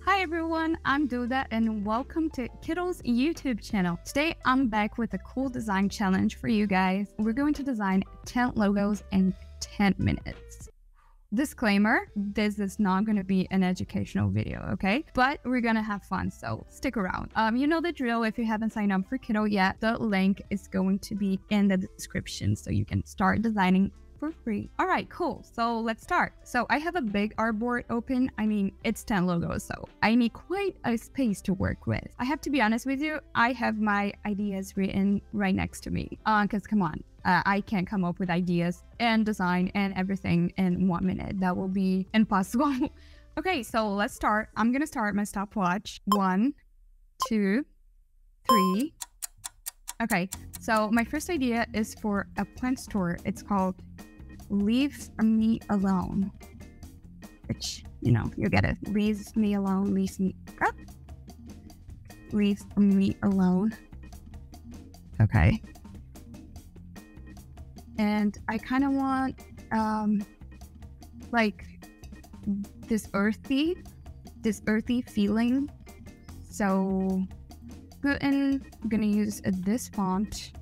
Hi everyone, I'm Duda and welcome to Kittl's YouTube channel. Today I'm back with a cool design challenge for you guys. We're going to design 10 logos in 10 minutes. Disclaimer, this is not going to be an educational video, okay? But we're going to have fun, so stick around. You know the drill. If you haven't signed up for Kittl yet, the link is going to be in the description so you can start designing for free. All right, cool. So let's start. So I have a big artboard open. I mean, it's 10 logos, so I need quite a space to work with. I have to be honest with you, I have my ideas written right next to me. Because come on, I can't come up with ideas and design and everything in 1 minute. That will be impossible. Okay, so let's start. I'm gonna start my stopwatch. 1, 2, 3. Okay, so my first idea is for a plant store. It's called Leave Me Alone, which, you know, you get it. Leaves me alone, leaves me alone. Okay. And I kind of want, like this earthy feeling. So I'm gonna use this font.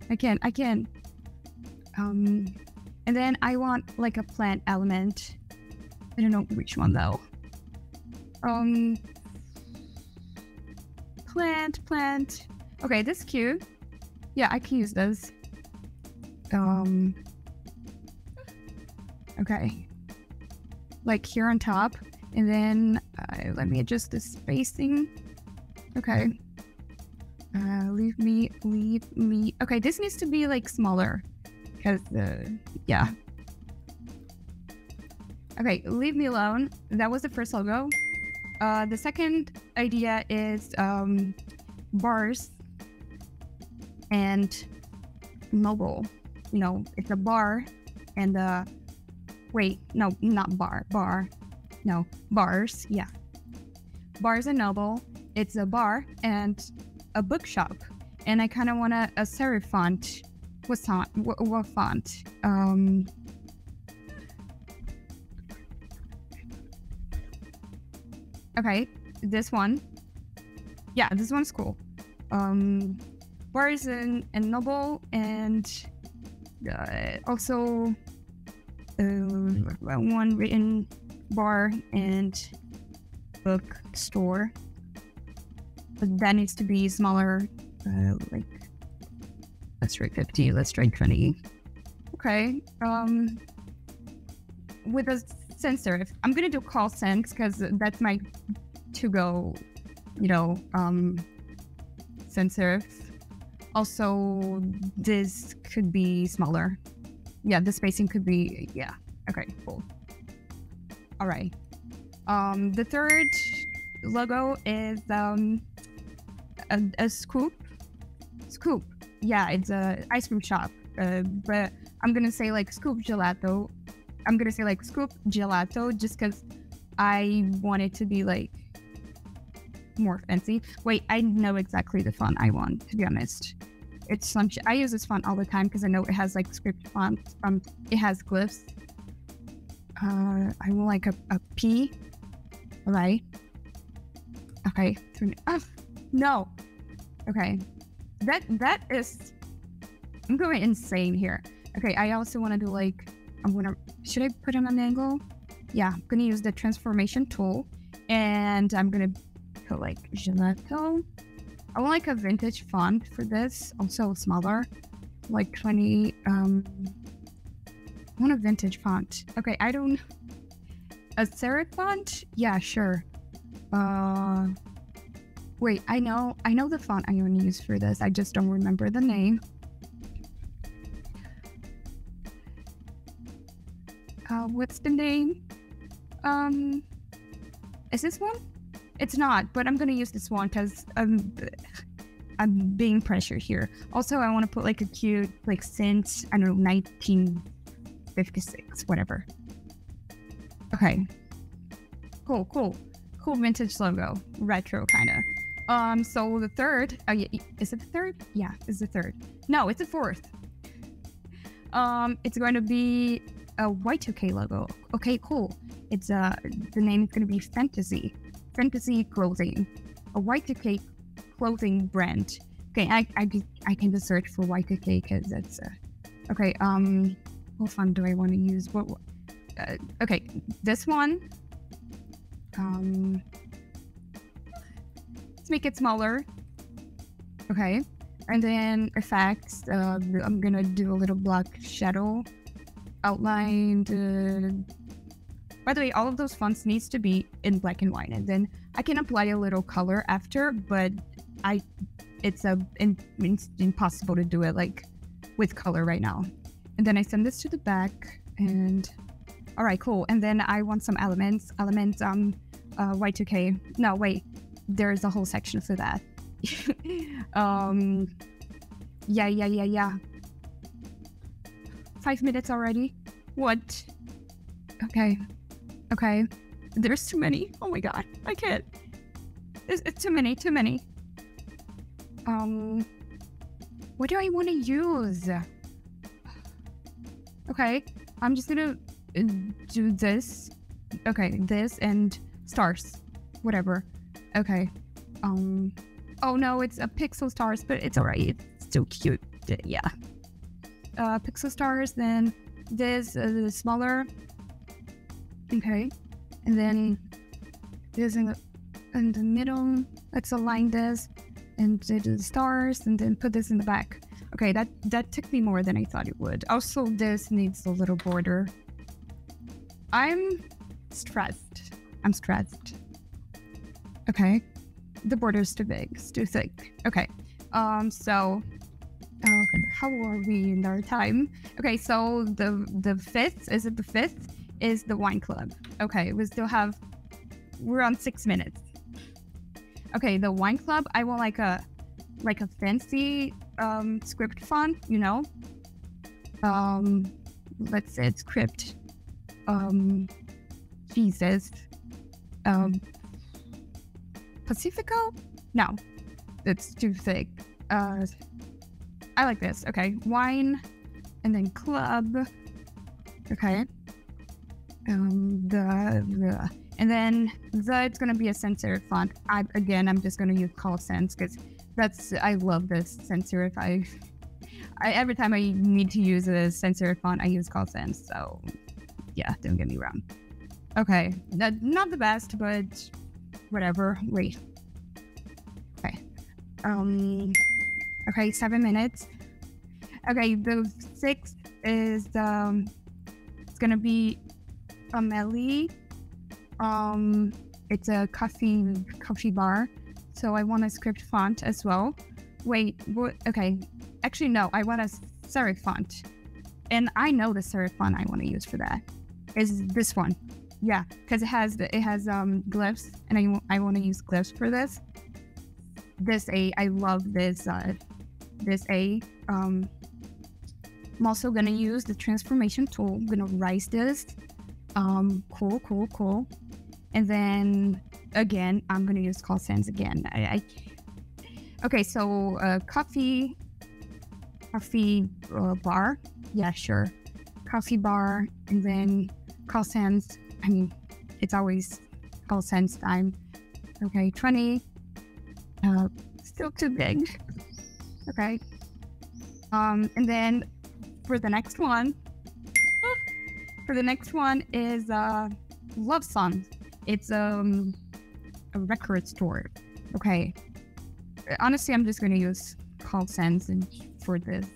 I can. And then I want like a plant element. I don't know which one though. Plant. Okay, this is cute. Yeah, I can use this. Okay. Like here on top. And then let me adjust the spacing. Okay. Leave me. Okay, this needs to be like smaller. Because, yeah. Okay, leave me alone. That was the first logo. The second idea is bars and noble. You know, it's a bar and wait, no, not bar. No, bars, yeah. Bars and noble. It's a bar and a bookshop. And I kind of want a serif font. What font? Okay, this one. Yeah, this one's cool. Bars and noble, and also one written bar and bookstore. But that needs to be smaller, like, let's try 50, let's try 20. Okay, with a sans serif, I'm gonna do call sans because that's my to-go, you know, sans serif. Also, this could be smaller. Yeah, the spacing could be, yeah. Okay, cool. All right. The third logo is a scoop. Yeah, it's a ice cream shop, but I'm gonna say like scoop gelato. I'm gonna say like scoop gelato just because I want it to be like more fancy. Wait, I know exactly the font I want, to be honest. It's sunshine. I use this font all the time because I know it has like script font. It has glyphs. I want like a P. All right. Okay. No. Okay. That is, I'm going insane here. Okay, I also want to do like, should I put him on an angle? Yeah, I'm gonna use the transformation tool, and I'm gonna put like gelato. I want like a vintage font for this, also smaller, like 20. I want a vintage font. Okay, a serif font? Yeah, sure. Wait, I know the font I'm going to use for this. I just don't remember the name. What's the name? Is this one? It's not, but I'm going to use this one because I'm being pressured here. Also, I want to put like a cute, like since, I don't know, 1956, whatever. Okay. Cool vintage logo. Retro, kind of. So the third, is it the third? Yeah, it's the third. No, it's the fourth. It's going to be a Y2K logo. Okay, cool. It's the name is gonna be Fantasy Clothing, a Y2K clothing brand. Okay, I can just search for Y2K because that's okay. What font do I want to use? What? Okay, this one. Let's make it smaller. Okay, and then effects. I'm gonna do a little black shadow outline. By the way, all of those fonts needs to be in black and white, and then I can apply a little color after, but it's impossible to do it like with color right now. And then I send this to the back, and all right, cool. And then I want some elements, Y2K. No, wait, there's a whole section for that. Yeah. 5 minutes already. What? Okay. There's too many. Oh my god, I can't. It's too many. What do I want to use? Okay, I'm just gonna do this. Okay, this and stars, whatever. Okay. Oh no, it's a pixel stars, but it's alright. It's still cute. Yeah. Pixel stars. Then this smaller. Okay, and then this in the middle. Let's align this and do the stars, and then put this in the back. Okay, that took me more than I thought it would. Also, this needs a little border. I'm stressed. Okay, the border's too big. It's too thick. Okay, so how are we in our time? Okay, so the fifth, is it the fifth? Is the wine club. Okay, we're on 6 minutes. Okay, the wine club, I want like a fancy script font, you know. Let's say it's script. Jesus. Pacifico? No, it's too thick. I like this. Okay, wine, and then club. Okay. And then it's gonna be a sans serif font. I'm just gonna use Call Sans because I love this sans serif. I every time I need to use a sans serif font, I use Call Sans. So yeah, don't get me wrong. Okay, not the best, but whatever. Wait. Okay. Okay, 7 minutes. Okay, the sixth is it's gonna be Amelie. It's a coffee bar, so I want a script font as well. Wait, what? Okay, actually no, I want a serif font, and I know the serif font I want to use for that is this one. Yeah, because it has glyphs, and I want to use glyphs for this. I love this A. I'm also gonna use the transformation tool. I'm gonna rise this. Cool. And then again, I'm gonna use Call Sans again. Okay, so coffee bar. Yeah, sure. Coffee bar, and then Call Sans. I mean, it's always Call Sans time. Okay, 20. Still too big. Okay. And then for the next one is love song. It's a record store. Okay. Honestly, I'm just gonna use Call Sans for this.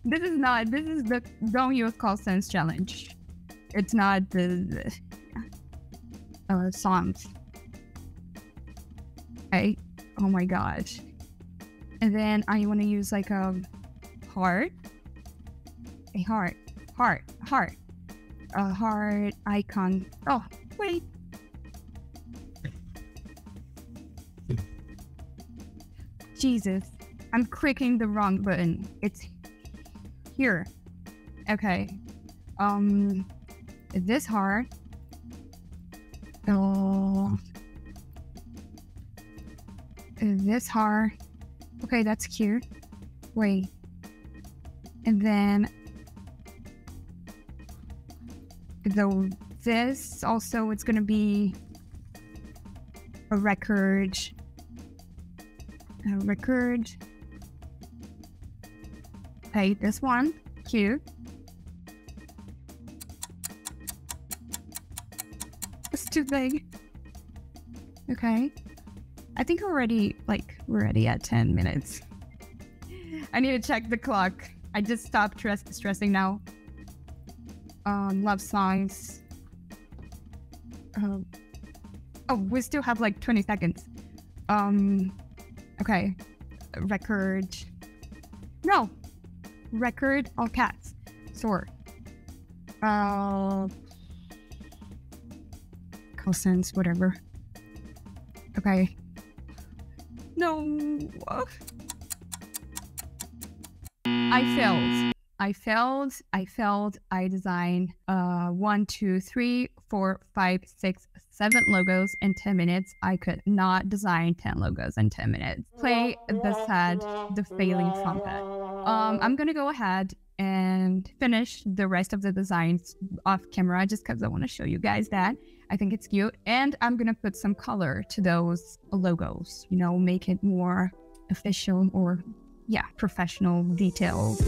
This is the don't use Call Sans challenge. It's not the songs. Okay. Oh my gosh. And then I want to use like a heart icon. Oh, wait. Jesus, I'm clicking the wrong button. It's here. Okay. This heart. Oh. This heart. Okay, that's cute. Wait. And then the this also, it's gonna be a record. Okay, this one, cute. It's too big. Okay. I think we're already at 10 minutes. I need to check the clock. I just stopped stressing now. Love songs. Oh, we still have like 20 seconds. Okay. Record. No. Record, all cats. Store. Call sense, whatever. Okay. No. I failed. I designed 1, 2, 3, 4, 5, 6, 7 logos in 10 minutes. I could not design 10 logos in 10 minutes. Play the failing trumpet. I'm gonna go ahead and finish the rest of the designs off camera just because I want to show you guys that. I think it's cute. And I'm gonna put some color to those logos, you know, make it more official or, yeah, professional details.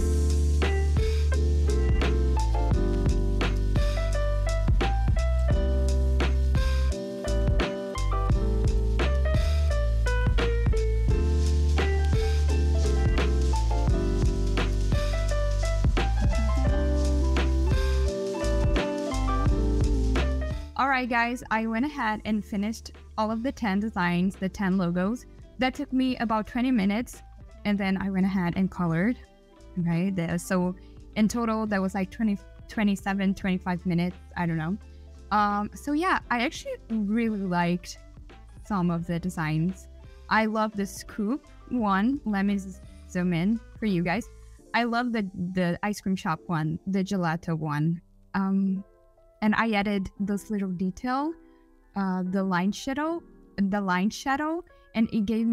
Alright guys, I went ahead and finished all of the 10 designs, the 10 logos. That took me about 20 minutes, and then I went ahead and colored. Okay, so in total that was like 27, 25 minutes, I don't know. So yeah, I actually really liked some of the designs. I love the scoop one. Let me zoom in for you guys. I love the ice cream shop one, the gelato one. And I added this little detail, the line shadow, and it gave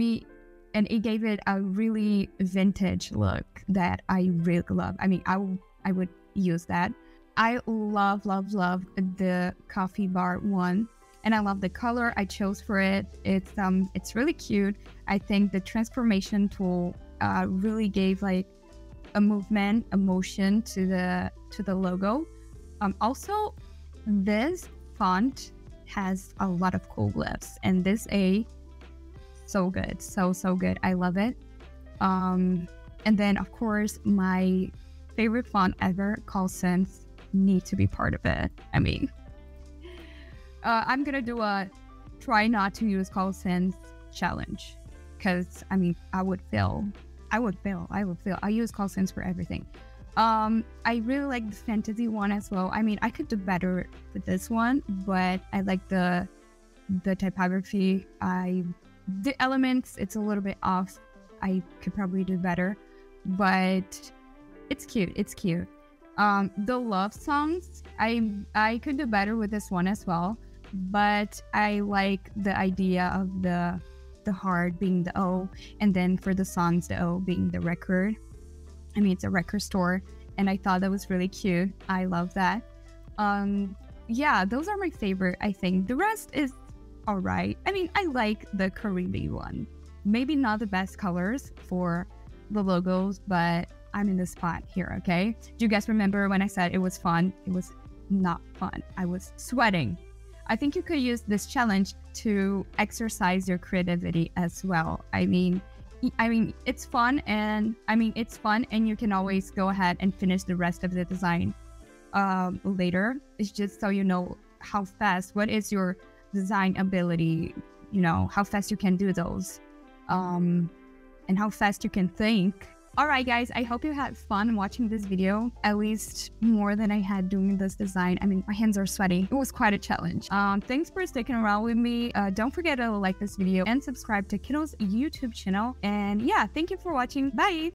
it a really vintage look that I really love. I mean, I would use that. I love the coffee bar one, and I love the color I chose for it. It's really cute. I think the transformation tool really gave like a movement, a motion to the logo. Also, this font has a lot of cool glyphs, and this A, so good, so good. I love it. And then of course my favorite font ever, Call Sense, need to be part of it. I mean, I'm gonna do a try not to use Call Sense challenge, because I mean I would fail. I use Call Sense for everything. I really like the fantasy one as well. I mean, I could do better with this one, but I like the typography. The elements, it's a little bit off. I could probably do better, but it's cute. The love songs, I could do better with this one as well, but I like the idea of the heart being the O, and then for the songs, the O being the record. I mean, it's a record store, and I thought that was really cute. I love that. Yeah, those are my favorite, I think. The rest is all right. I mean, I like the Caribbean one. Maybe not the best colors for the logos, but I'm in the spot here, okay? Do you guys remember when I said it was fun? It was not fun. I was sweating. I think you could use this challenge to exercise your creativity as well. I mean, it's fun, and you can always go ahead and finish the rest of the design later. It's just so you know how fast, what is your design ability, you know, how fast you can do those, and how fast you can think. Alright guys, I hope you had fun watching this video, at least more than I had doing this design. I mean, my hands are sweaty. It was quite a challenge. Thanks for sticking around with me. Don't forget to like this video and subscribe to Kittl's YouTube channel. And yeah, thank you for watching. Bye!